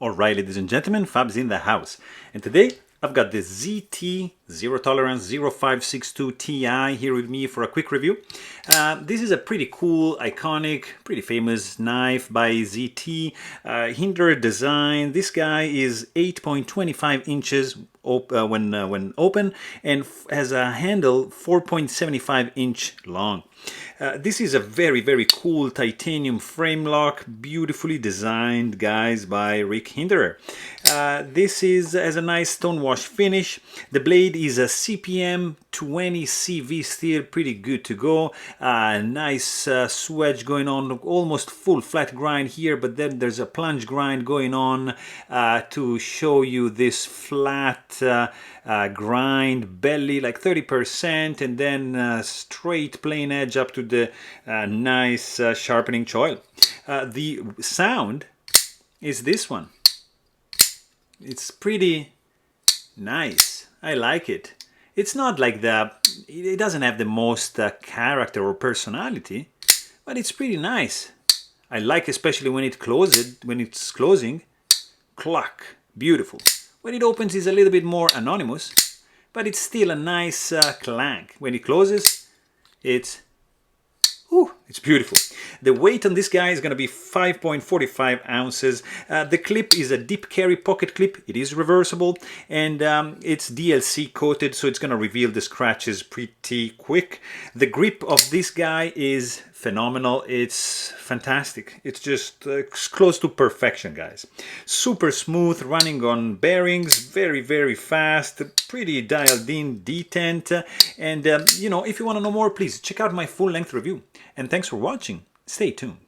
Alright, ladies and gentlemen, Fab's in the house. And today I've got the ZT Zero Tolerance 0562 Ti here with me for a quick review. This is a pretty cool, iconic, pretty famous knife by ZT. Hinder design. This guy is 8.25 inches when open and has a handle 4.75 inch long. This is a very cool titanium frame lock, beautifully designed, guys, by Rick Hinderer. This has a nice stonewash finish. The blade is a CPM 20 CV steel, pretty good to go. Nice swedge going on, almost full flat grind here, but then there's a plunge grind going on to show you this flat grind belly, like 30%, and then straight plain edge up to the nice sharpening choil. The sound is this one. It's pretty nice. I like it. It's not like it doesn't have the most character or personality, but it's pretty nice. I like especially when it's closing, cluck, beautiful. When it opens, it's a little bit more anonymous, but it's still a nice clank. When it closes, it's beautiful. The weight on this guy is going to be 5.45 ounces. The clip is a deep carry pocket clip. It is reversible, and it's DLC coated, so it's going to reveal the scratches pretty quick. The grip of this guy is phenomenal. It's fantastic. It's just close to perfection, guys. Super smooth, running on bearings, very fast, pretty dialed in detent. And you know, if you want to know more, please check out my full-length review. And thanks for watching. Stay tuned.